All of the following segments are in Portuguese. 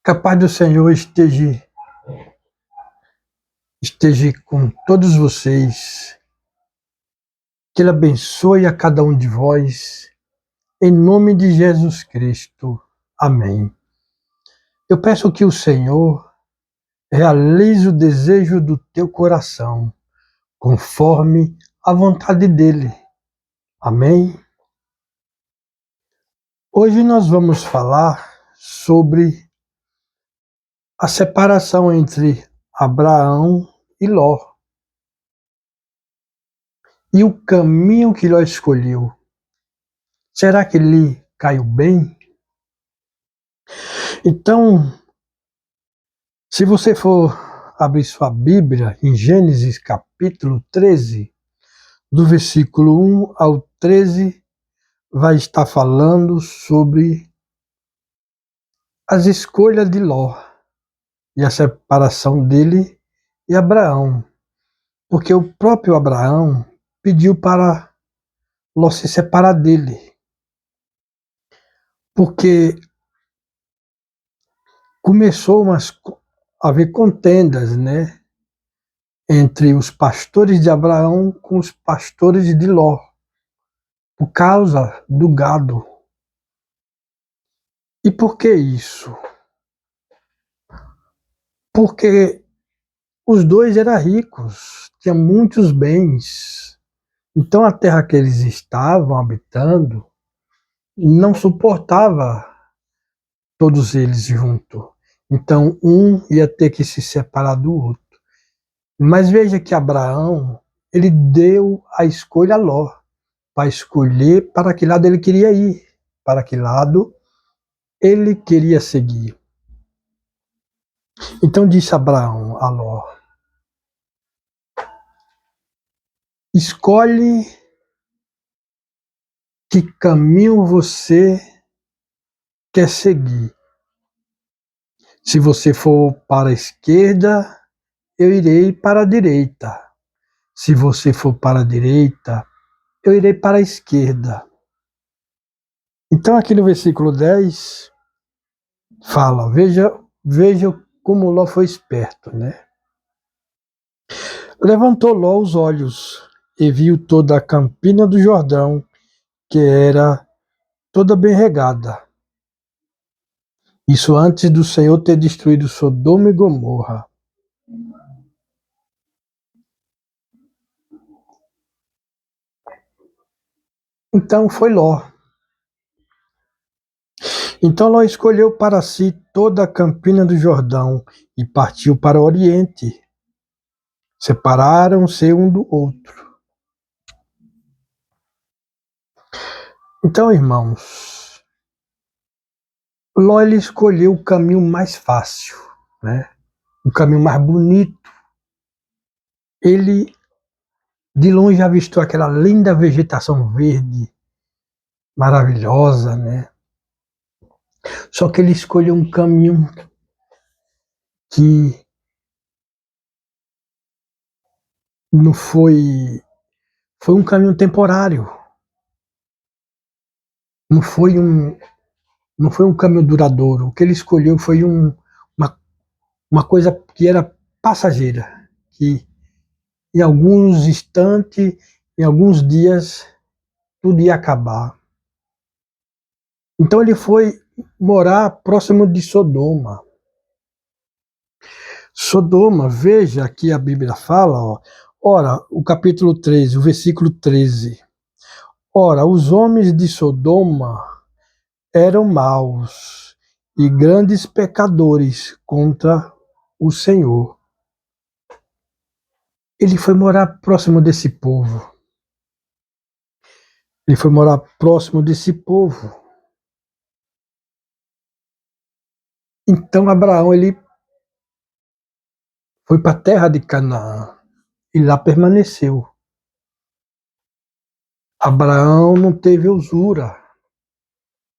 Que a paz do Senhor esteja com todos vocês. Que Ele abençoe a cada um de vós. Em nome de Jesus Cristo. Amém. Eu peço que o Senhor realize o desejo do teu coração, conforme a vontade dEle. Amém? Hoje nós vamos falar sobre a separação entre Abraão e Ló. E o caminho que Ló escolheu. Será que ele caiu bem? Então, se você for abrir sua Bíblia em Gênesis capítulo 13, do versículo 1 ao 13, vai estar falando sobre as escolhas de Ló e a separação dele e Abraão. Porque o próprio Abraão pediu para Ló se separar dele. Porque começou a haver contendas, né? Entre os pastores de Abraão com os pastores de Ló, por causa do gado. E por que isso? Porque os dois eram ricos, tinham muitos bens. Então a terra que eles estavam habitando não suportava todos eles juntos. Então um ia ter que se separar do outro. Mas veja que Abraão, ele deu a escolha a Ló, para escolher para que lado ele queria ir, para que lado ele queria seguir. Então disse Abraão a Ló: escolhe que caminho você quer seguir. Se você for para a esquerda, eu irei para a direita. Se você for para a direita, eu irei para a esquerda. Então aqui no versículo 10 fala, veja como Ló foi esperto, né? Levantou Ló os olhos e viu toda a campina do Jordão, que era toda bem regada. Isso antes do Senhor ter destruído Sodoma e Gomorra. Então foi Ló. Então Ló escolheu para si toda a campina do Jordão e partiu para o Oriente. Separaram-se um do outro. Então, irmãos, Ló ele escolheu o caminho mais fácil, né? O caminho mais bonito. Ele de longe avistou aquela linda vegetação verde, maravilhosa, né? Só que ele escolheu um caminho que não foi um caminho temporário. Não foi um caminho duradouro. O que ele escolheu foi uma coisa que era passageira, que em alguns instantes, em alguns dias, tudo ia acabar. Então ele foi morar próximo de Sodoma. Sodoma, veja que a Bíblia fala, ó, ora, o capítulo 13, o versículo 13. Ora, os homens de Sodoma eram maus e grandes pecadores contra o Senhor. Ele foi morar próximo desse povo. Ele foi morar próximo desse povo. Então Abraão ele foi para a terra de Canaã e lá permaneceu. Abraão não teve usura.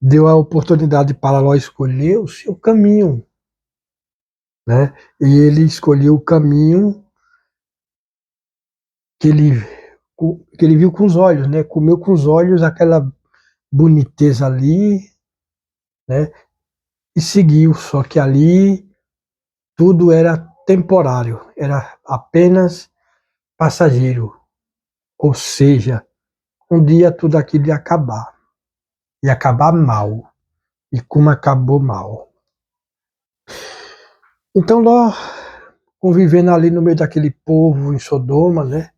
Deu a oportunidade para Ló escolher o seu caminho, né? E ele escolheu o caminho que ele, que ele viu com os olhos, né? Comeu com os olhos aquela boniteza ali, né? E seguiu, só que ali tudo era temporário, era apenas passageiro, ou seja, um dia tudo aquilo ia acabar mal, e como acabou mal. Então Ló, convivendo ali no meio daquele povo em Sodoma, né?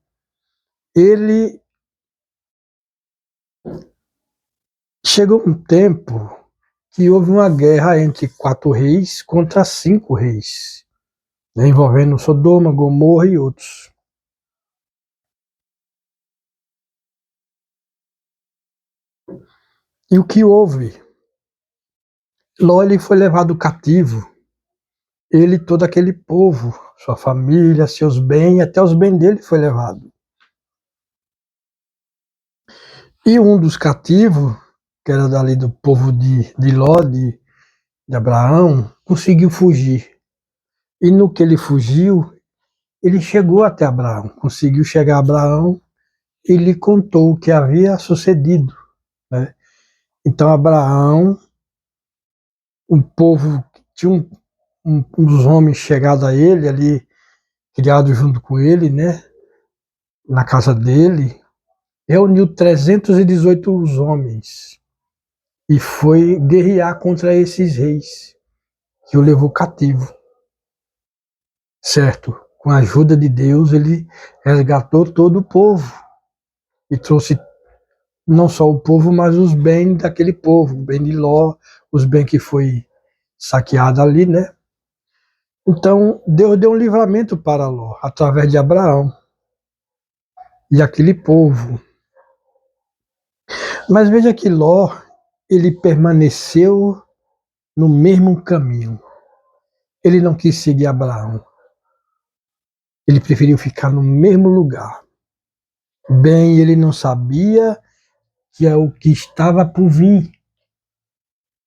Ele chegou um tempo que houve uma guerra entre 4 reis contra 5 reis, né, envolvendo Sodoma, Gomorra e outros. E o que houve? Ló ele foi levado cativo, ele e todo aquele povo, sua família, seus bens, até os bens dele foi levado. E um dos cativos, que era dali do povo de Ló, de Abraão, conseguiu fugir. E no que ele fugiu, ele chegou até Abraão, conseguiu chegar a Abraão e lhe contou o que havia sucedido, né? Então Abraão, um povo, tinha um dos homens chegado a ele ali, criado junto com ele, né, na casa dele, reuniu 318 homens e foi guerrear contra esses reis que o levou cativo, certo? Com a ajuda de Deus, ele resgatou todo o povo e trouxe não só o povo, mas os bens daquele povo, o bem de Ló, os bens que foi saqueado ali, né? Então, Deus deu um livramento para Ló, através de Abraão e aquele povo. Mas veja que Ló, ele permaneceu no mesmo caminho. Ele não quis seguir Abraão. Ele preferiu ficar no mesmo lugar. Bem, ele não sabia que é o que estava por vir,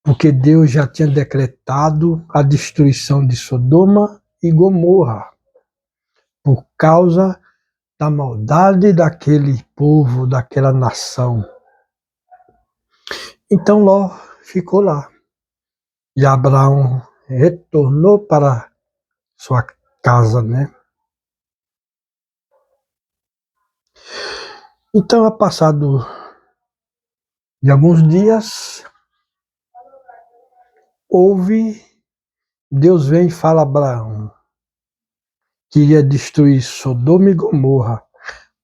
porque Deus já tinha decretado a destruição de Sodoma e Gomorra, por causa da maldade daquele povo, daquela nação. Então Ló ficou lá. E Abraão retornou para sua casa, né? Então, a passado de alguns dias, Deus vem e fala a Abraão que iria destruir Sodoma e Gomorra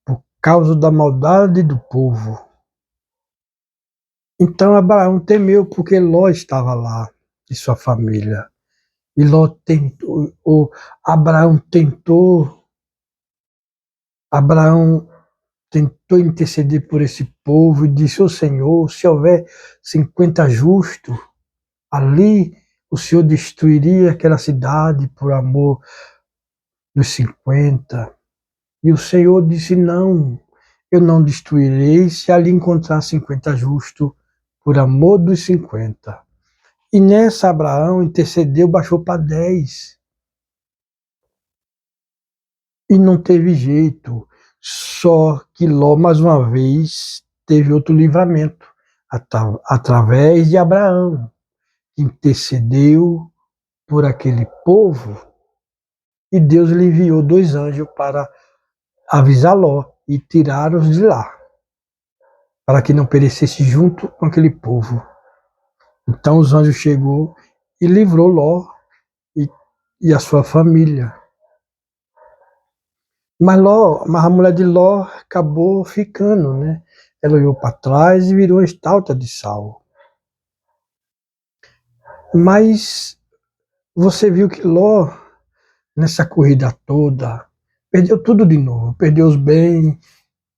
por causa da maldade do povo. Então Abraão temeu porque Ló estava lá e sua família. E Ló tentou, Abraão tentou interceder por esse povo e disse: "Ô Senhor, se houver 50 justos ali, o Senhor destruiria aquela cidade por amor dos 50." E o Senhor disse: "Não, eu não destruirei se ali encontrar 50 justos por amor dos 50." E nessa Abraão intercedeu, baixou para 10. E não teve jeito. Só que Ló, mais uma vez, teve outro livramento, através de Abraão, que intercedeu por aquele povo, e Deus lhe enviou 2 anjos para avisar Ló e tirá-los de lá, para que não perecesse junto com aquele povo. Então os anjos chegou e livrou Ló e, e a sua família. Mas a mulher de Ló acabou ficando, né? Ela olhou para trás e virou uma estátua de sal. Mas você viu que Ló, nessa corrida toda, perdeu tudo de novo. Perdeu os bens,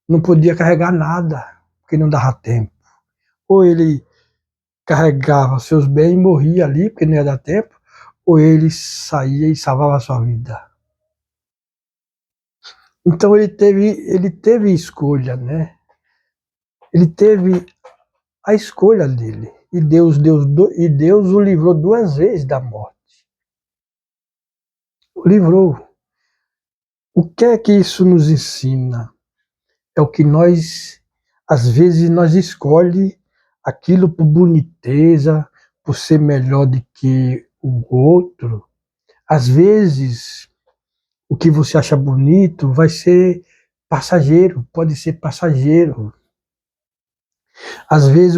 não podia carregar nada, porque não dava tempo. Ou ele carregava seus bens e morria ali, porque não ia dar tempo, ou ele saía e salvava a sua vida. Então ele teve escolha, né? Ele teve a escolha dele. E Deus o livrou 2 vezes da morte. O livrou. O que é que isso nos ensina? é o que nós, às vezes, nós escolhe aquilo por boniteza, por ser melhor do que o outro. Às vezes, o que você acha bonito vai ser passageiro, pode ser passageiro. Às vezes,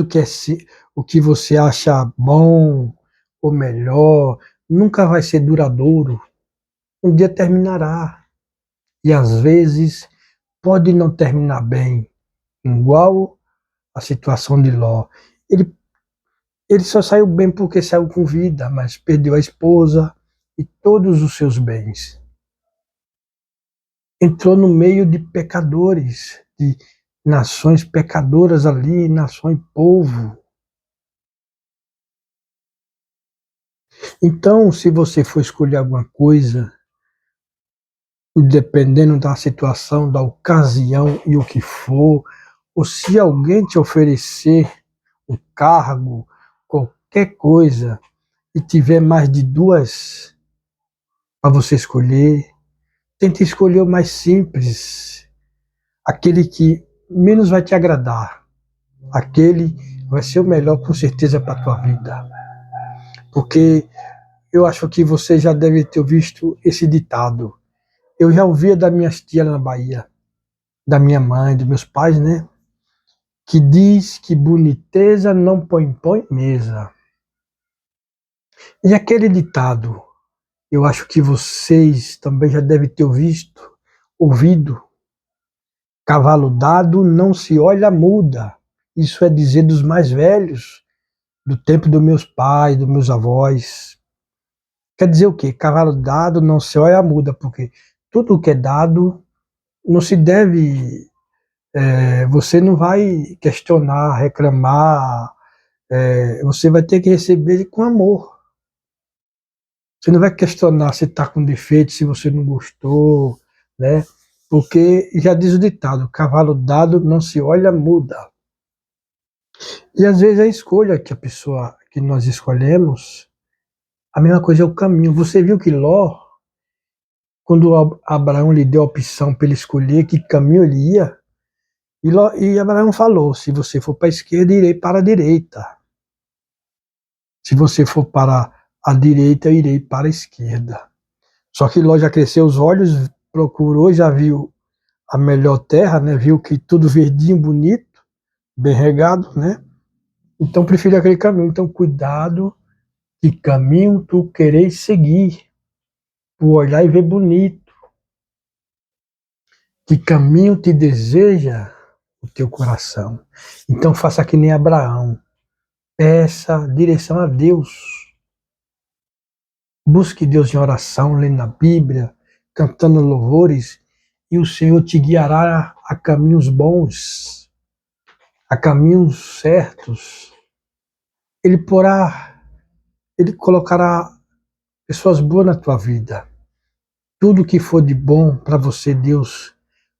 o que você acha bom ou melhor nunca vai ser duradouro. Um dia terminará. E às vezes pode não terminar bem, igual a situação de Ló. Ele, ele só saiu bem porque saiu com vida, mas perdeu a esposa e todos os seus bens. Entrou no meio de pecadores, de nações pecadoras ali, nações povo. Então, se você for escolher alguma coisa, dependendo da situação, da ocasião e o que for, ou se alguém te oferecer um cargo, qualquer coisa, e tiver mais de duas para você escolher, tente escolher o mais simples, aquele que menos vai te agradar, aquele vai ser o melhor com certeza para a tua vida. Porque eu acho que você já deve ter visto esse ditado. Eu já ouvia das minhas tias na Bahia, da minha mãe, dos meus pais, né? Que diz que boniteza não põe mesa. E aquele ditado, eu acho que vocês também já devem ter ouvido. Cavalo dado não se olha muda. Isso é dizer dos mais velhos, do tempo dos meus pais, dos meus avós. Quer dizer o quê? Cavalo dado não se olha muda, porque tudo que é dado não se deve. Você não vai questionar, reclamar, você vai ter que receber com amor. Você não vai questionar se está com defeito, se você não gostou, né? Porque já diz o ditado, cavalo dado não se olha, muda. E às vezes a escolha que nós escolhemos, a mesma coisa é o caminho. Você viu que Ló, quando Abraão lhe deu a opção para ele escolher que caminho ele ia, e Abraão falou, se você for para a esquerda, irei para a direita. Se você for para a direita, eu irei para a esquerda. Só que Ló já cresceu os olhos, procurou, já viu a melhor terra, né? Viu que tudo verdinho, bonito, bem regado, né? Então preferiu aquele caminho. Então cuidado, que caminho tu queres seguir, por olhar e ver bonito. Que caminho te deseja o teu coração. Então faça que nem Abraão. Peça direção a Deus. Busque Deus em oração, lendo a Bíblia, cantando louvores, e o Senhor te guiará a caminhos bons, a caminhos certos. Ele colocará pessoas boas na tua vida. Tudo que for de bom para você, Deus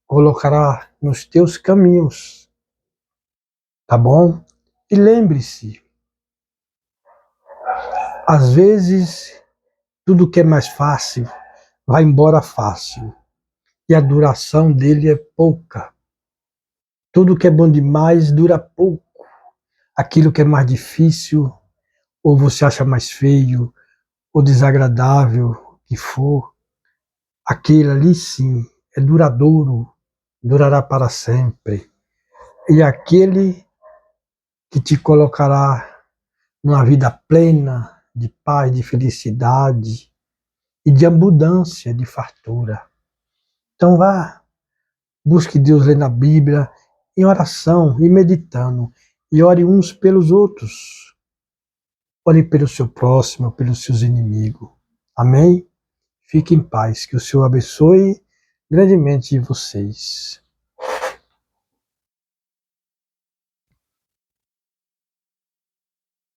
colocará nos teus caminhos. Tá bom? E lembre-se, às vezes, tudo que é mais fácil vai embora fácil. E a duração dele é pouca. Tudo que é bom demais dura pouco. Aquilo que é mais difícil, ou você acha mais feio, ou desagradável, que for, aquele ali sim é duradouro, durará para sempre. E aquele que te colocará numa vida plena de paz, de felicidade e de abundância, de fartura. Então vá, busque Deus lendo a Bíblia, em oração e meditando, e ore uns pelos outros. Ore pelo seu próximo, pelos seus inimigos. Amém? Fique em paz, que o Senhor abençoe grandemente vocês.